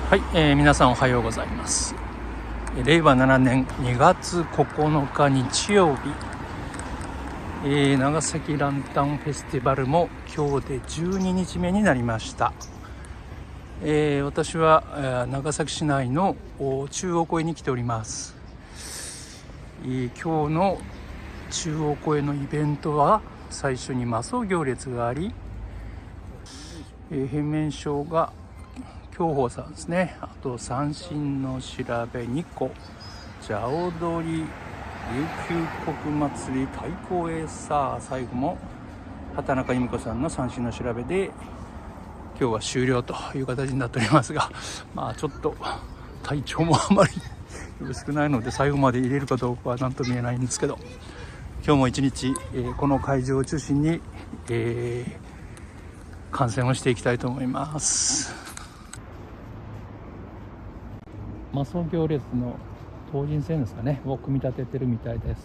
はい、皆さんおはようございます。令和7年2月9日日曜日、長崎ランタンフェスティバルも今日で12日目になりました。私は長崎市内の中央公園に来ております。今日の中央公園のイベントは最初に媽祖行列があり、変面賞が教宝さんですね。あと三神の調べ2個、蛇踊り、琉球国祭り、太鼓エーサー、最後も畑中由美子さんの三神の調べで今日は終了という形になっておりますが、ちょっと体調もあまりよろしくないので最後まで入れるかどうかは何とも言えないんですけど、今日も一日、この会場を中心に、観戦をしていきたいと思います。媽祖行列の東神線ですかねを組み立ててるみたいです。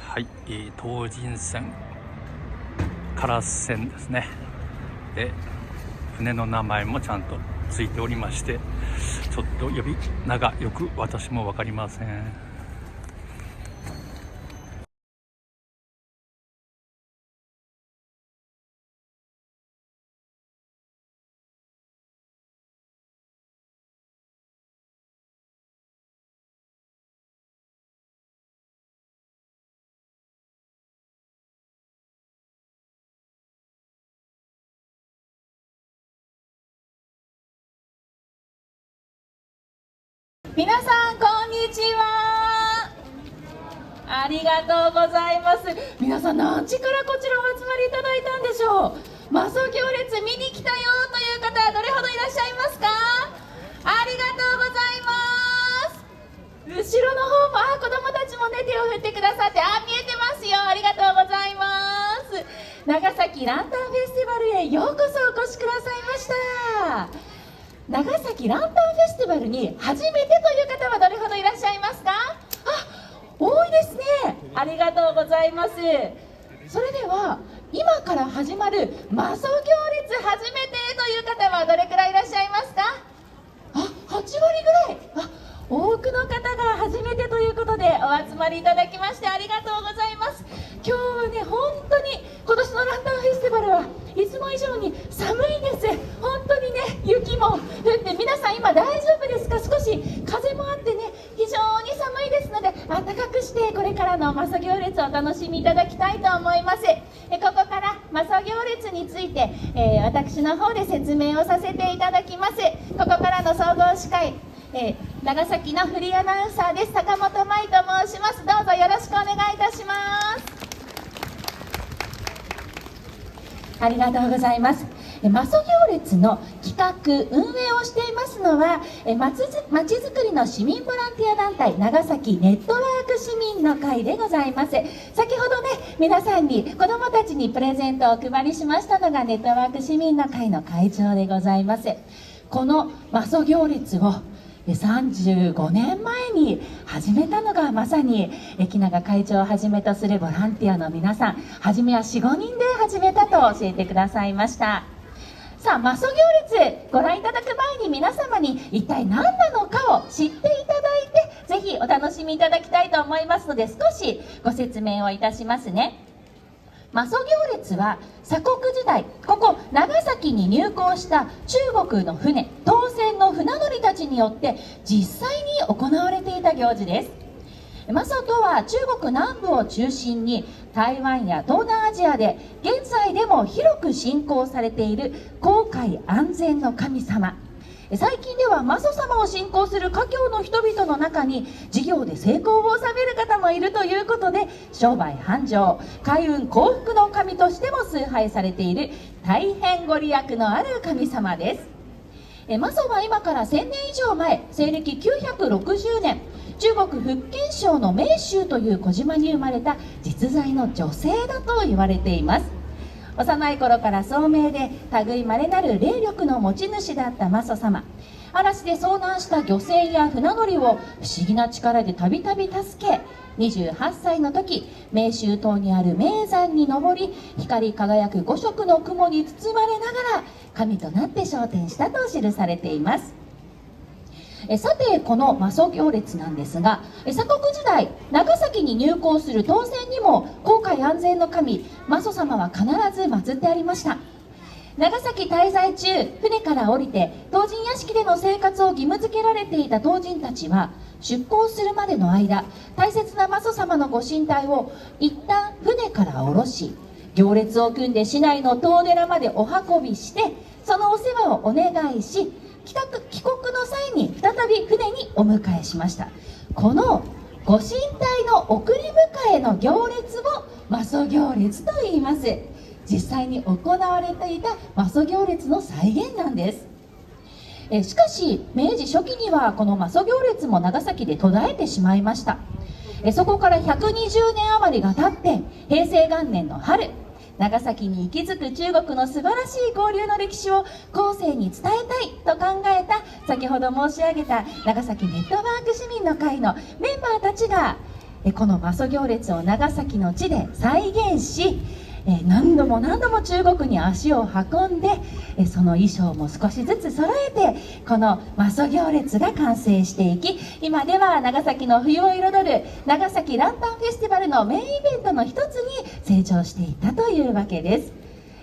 はい、東神線唐船ですね。で、船の名前もちゃんとついておりまして、ちょっと呼び名がよく私も分かりません。皆さんこんにちは。ありがとうございます。皆さん何時からこちらお集まりいただいたんでしょう。媽祖行列見に来たよという方はどれほどいらっしゃいますか？ありがとうございます。後ろの方も子供たちもね手を振ってくださって、見えてますよ。ありがとうございます。長崎ランタンフェスティバルへようこそお越しくださいました。長崎ランタンフェスティバルに初めてという方はどれほどいらっしゃいますか？多いですね。ありがとうございます。それでは今から始まる媽祖行列初めてという方はどれくらいいらっしゃいますか？8割ぐらい。多くの方が初めてということでお集まりいただきましてありがとうございます。今日はね、本当に今年のランタンフェスティバルはいつも以上に寒いです。本当にね、雪も降って皆さん今大丈夫ですか？少し風もあってね、非常に寒いですので暖かくしてこれからの媽祖行列をお楽しみいただきたいと思います。ここから媽祖行列について、私の方で説明をさせていただきます。ここからの総合司会、長崎のフリーアナウンサーです坂本舞と申します。どうぞよろしくお願いいたします。ありがとうございます。媽祖行列の企画運営をしていますのはまちづくりの市民ボランティア団体長崎ネットワーク市民の会でございます。先ほどね、皆さんに子どもたちにプレゼントをお配りしましたのがネットワーク市民の会の会長でございます。この媽祖行列を35年前に始めたのがまさに木永会長をはじめとするボランティアの皆さん、初めは 4,5 人で始めたと教えてくださいました。さあ、媽祖行列ご覧いただく前に皆様に一体何なのかを知っていただいて、ぜひお楽しみいただきたいと思いますので少しご説明をいたしますね。媽祖行列は鎖国時代、ここ長崎に入港した中国の船、唐船の船乗りたちによって実際に行われていた行事です。媽祖とは中国南部を中心に台湾や東南アジアで現在でも広く信仰されている航海安全の神様。最近では媽祖様を信仰する華僑の人々の中に事業で成功を収める方もいるということで、商売繁盛、開運幸福の神としても崇拝されている大変ご利益のある神様です。媽祖は今から1000年以上前、西暦960年、中国福建省の梅州という小島に生まれた実在の女性だと言われています。幼い頃から聡明で類まれなる霊力の持ち主だった媽祖様。嵐で遭難した漁船や船乗りを不思議な力でたびたび助け、28歳の時、明州島にある名山に登り、光り輝く5色の雲に包まれながら神となって昇天したと記されています。さて、この媽祖行列なんですが、鎖国時代長崎に入港する唐船にも航海安全の神媽祖様は必ず祀ってありました。長崎滞在中、船から降りて唐人屋敷での生活を義務付けられていた唐人たちは、出港するまでの間、大切な媽祖様のご神体を一旦船から降ろし、行列を組んで市内の東寺までお運びして、そのお世話をお願いし、帰国の際に再び船にお迎えしました。このご神体の送り迎えの行列を媽祖行列と言います。実際に行われていた媽祖行列の再現なんです。しかし明治初期にはこの媽祖行列も長崎で途絶えてしまいました。そこから120年余りが経って平成元年の春、長崎に息づく中国の素晴らしい交流の歴史を後世に伝えたいと考えた、先ほど申し上げた長崎ネットワーク市民の会のメンバーたちがこの媽祖行列を長崎の地で再現し、何度も中国に足を運んで、その衣装も少しずつ揃えてこの媽祖行列が完成していき、今では長崎の冬を彩る長崎ランタンフェスティバルのメインイベントの一つに成長していったというわけです。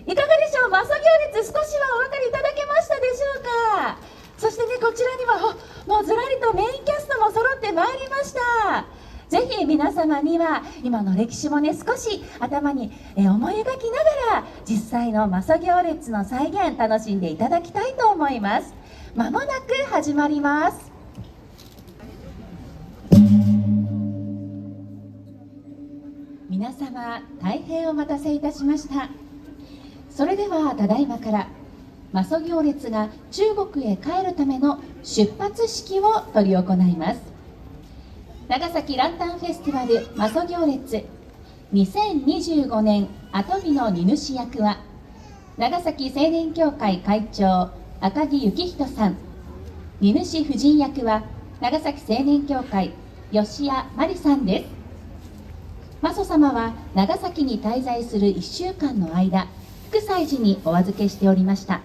いかがでしょう。媽祖行列、少しはお分かりいただけましたでしょうか。そしてね、こちらにはもうずらりとメインキャストも揃ってまいりました。ぜひ皆様には今の歴史もね、少し頭に思い描きながら実際の媽祖行列の再現楽しんでいただきたいと思います。まもなく始まります。皆様大変お待たせいたしました。それではただいまから媽祖行列が中国へ帰るための出発式を執り行います。長崎ランタンフェスティバル媽祖行列2025年後日の荷主役は長崎青年協会会長赤木幸人さん、荷主夫人役は長崎青年協会吉谷真理さんです。媽祖様は長崎に滞在する1週間の間、福祭寺にお預けしておりました。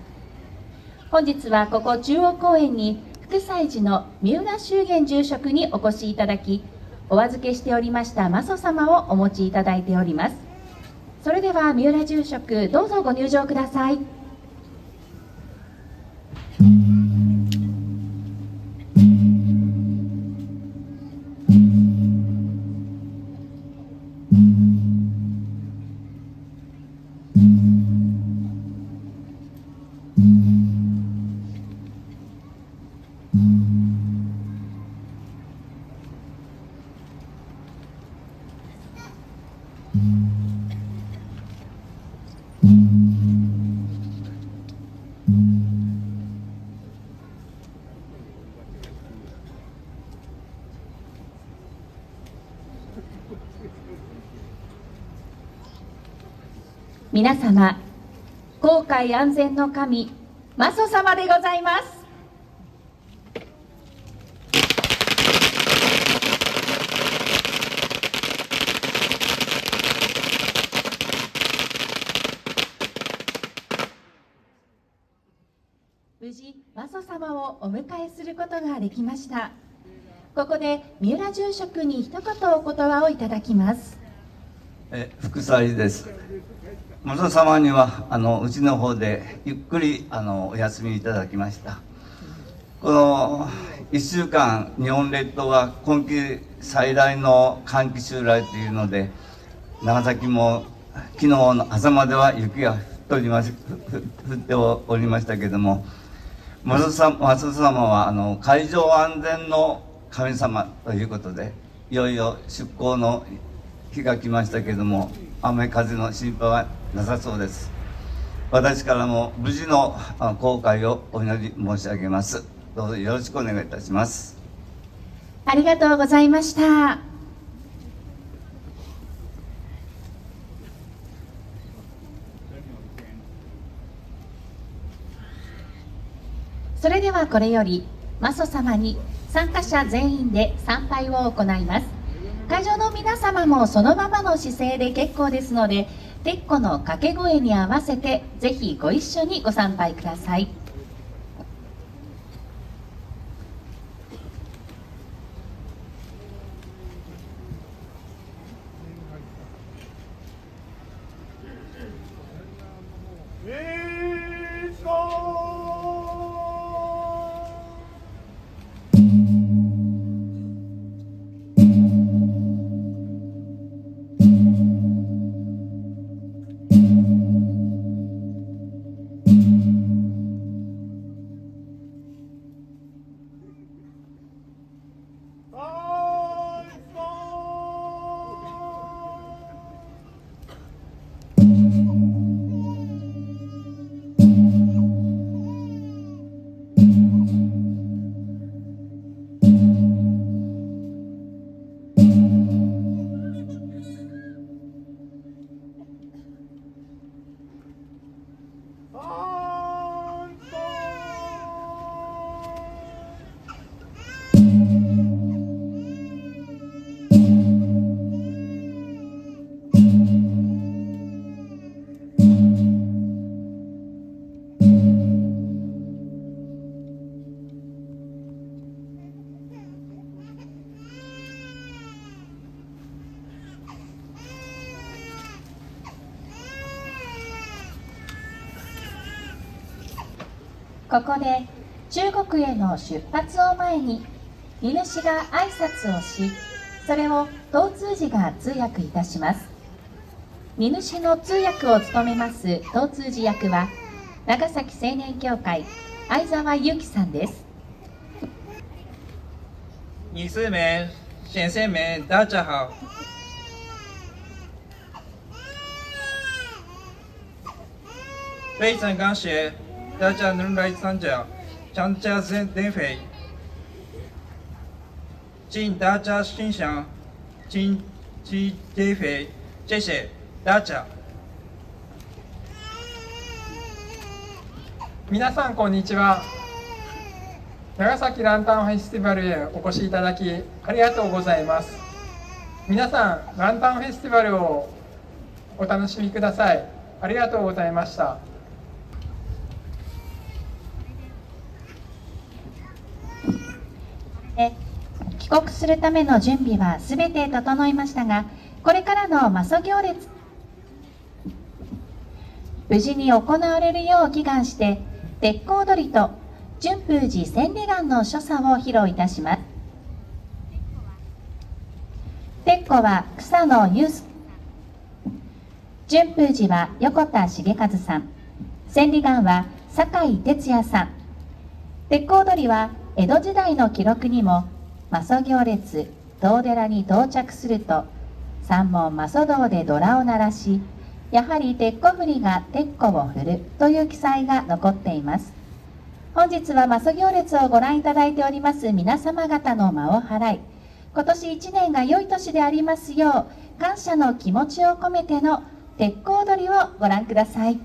本日はここ中央公園に福祭寺の三浦修玄住職にお越しいただき、お預けしておりました媽祖様をお持ちいただいております。それでは三浦住職、どうぞご入場ください。皆様、航海安全の神媽祖様でございます。無事媽祖様をお迎えすることができました。ここで三浦住職に一言お言葉をいただきます。副祭です。媽祖様にはうちの方でゆっくりお休みいただきました。この1週間日本列島は今季最大の寒気襲来というので、長崎も昨日の朝までは雪が降っておりましたけれども、媽祖様は海上安全の神様ということで、いよいよ出港の日が来ましたけれども、雨風の心配はなさそうです。私からも無事の航海をお祈り申し上げます。どうぞよろしくお願いいたします。ありがとうございました。それではこれより媽祖様に参加者全員で参拝を行います。会場の皆様もそのままの姿勢で結構ですので、鉄鼓の掛け声に合わせてぜひご一緒にご参拝ください。ここで中国への出発を前に荷主が挨拶をし、それを当通詞が通訳いたします。荷主の通訳を務めます当通詞役は長崎青年協会相沢祐樹さんです。女士们、先生们，大家好。非常感谢大家能来参加电费，请大家欣赏经济电费，谢谢大家。皆さんこんにちは。長崎ランタンフェスティバルへお越しいただきありがとうございます。皆さんランタンフェスティバルをお楽しみください。ありがとうございました。帰国するための準備はすべて整いましたが、これからの媽祖行列無事に行われるよう祈願して、鉄鋼踊りと順風寺千里眼の所作を披露いたします。鉄鋼は草野祐介、順風寺は横田重和さん、千里眼は酒井哲也さん。鉄鋼踊りは江戸時代の記録にも媽祖行列唐寺に到着すると三門媽祖堂でドラを鳴らし、やはり鉄鋼振りが鉄鋼を振るという記載が残っています。本日は媽祖行列をご覧いただいております皆様方の魔を払い、今年1年が良い年でありますよう感謝の気持ちを込めての鉄鋼踊りをご覧ください。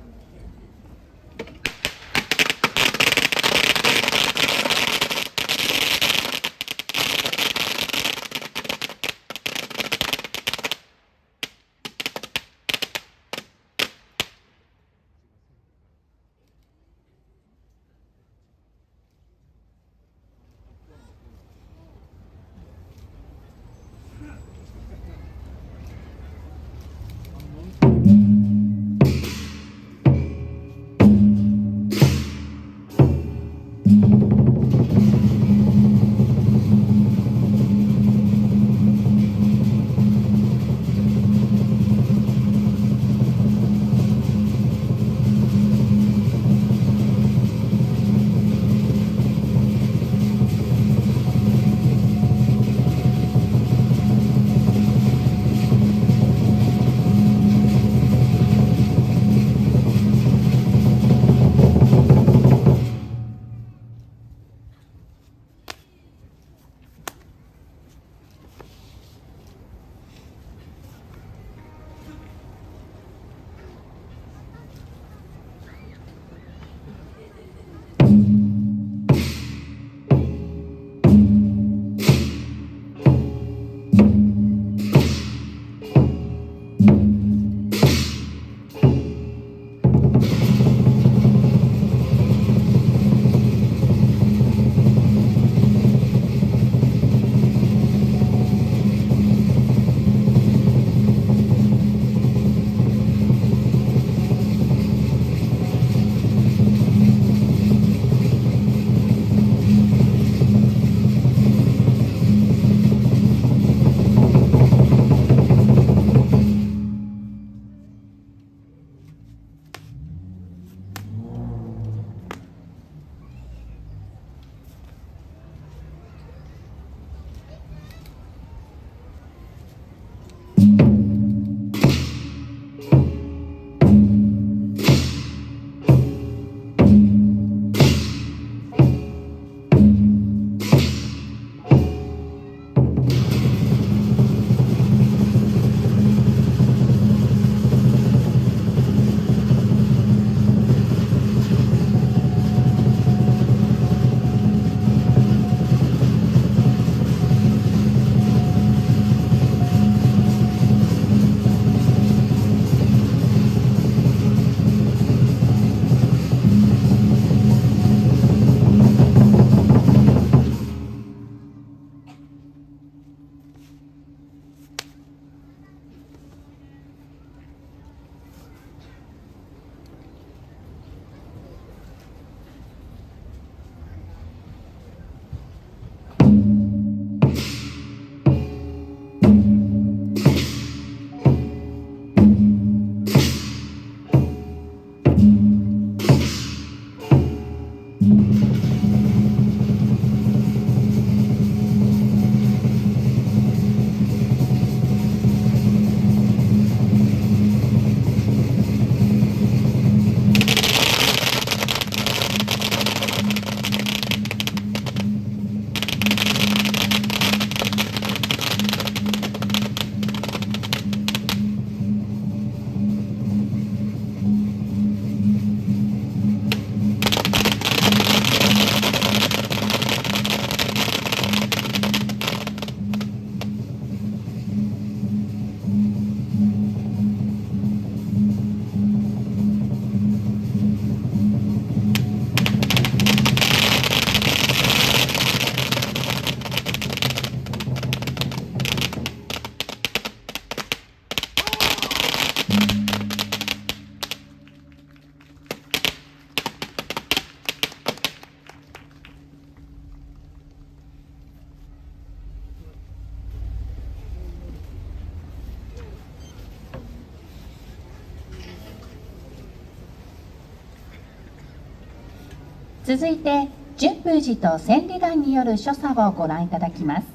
続いて順風寺と千里眼による所作をご覧いただきます。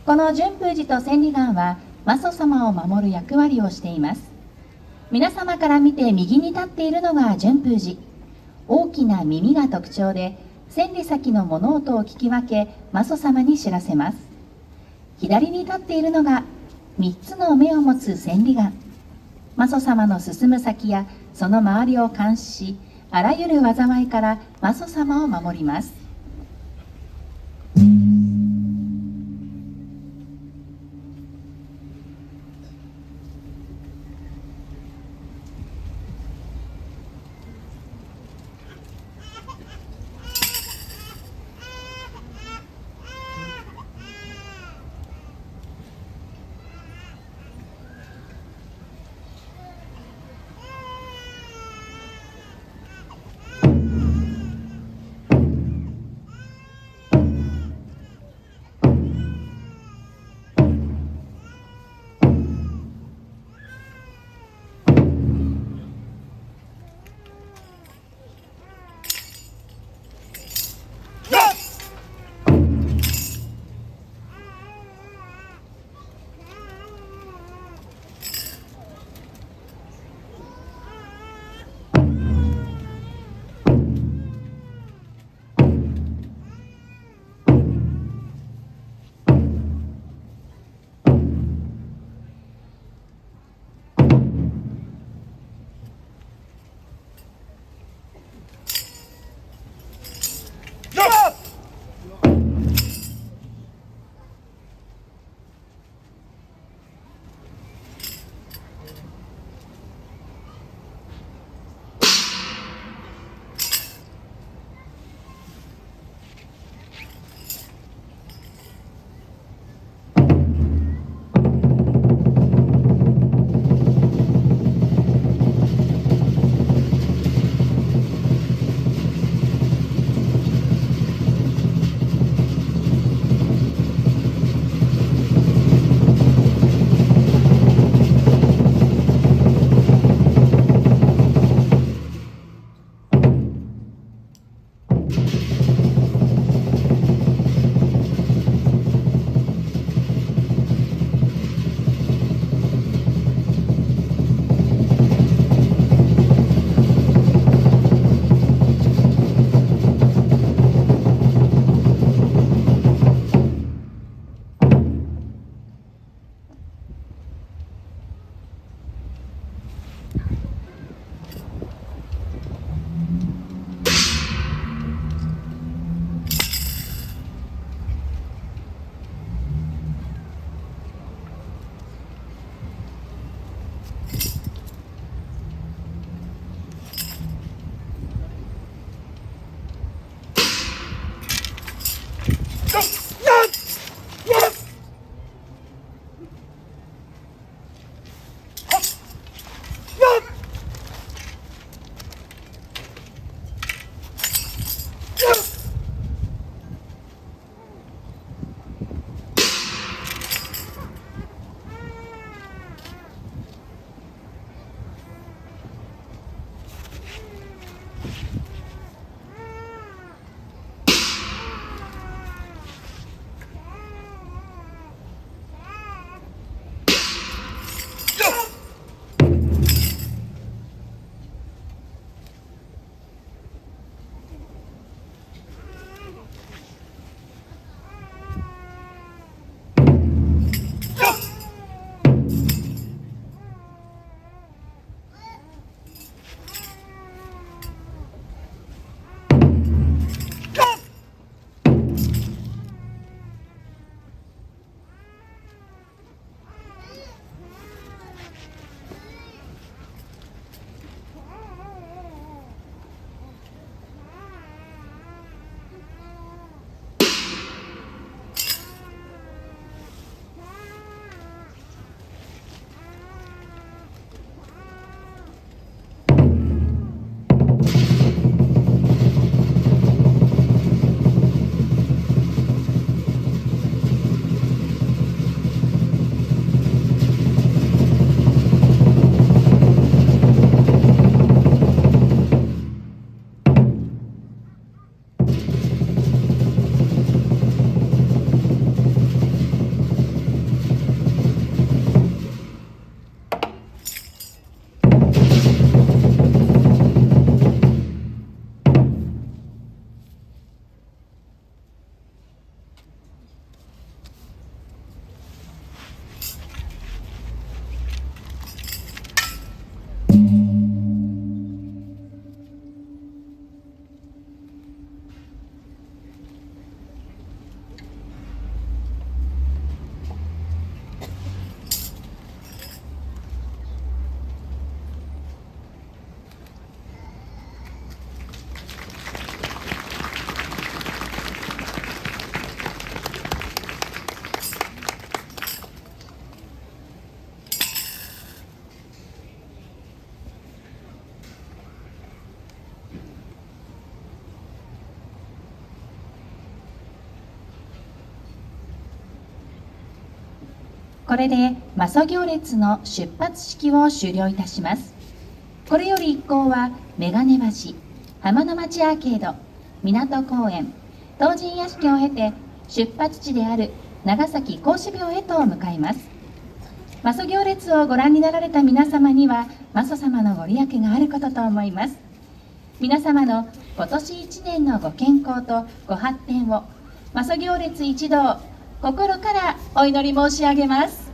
この順風寺と千里眼は媽祖様を守る役割をしています。皆様から見て右に立っているのが順風寺。大きな耳が特徴で、千里先の物音を聞き分け媽祖様に知らせます。左に立っているのが3つの目を持つ千里眼。媽祖様の進む先やその周りを監視し、あらゆる災いから媽祖様を守ります。これで媽祖行列の出発式を終了いたします。これより一行は眼鏡橋、浜の町アーケード、港公園、東神屋敷を経て出発地である長崎孔子廟へと向かいます。媽祖行列をご覧になられた皆様には媽祖様のご利益があることと思います。皆様の今年1年のご健康とご発展を媽祖行列一同心からお祈り申し上げます。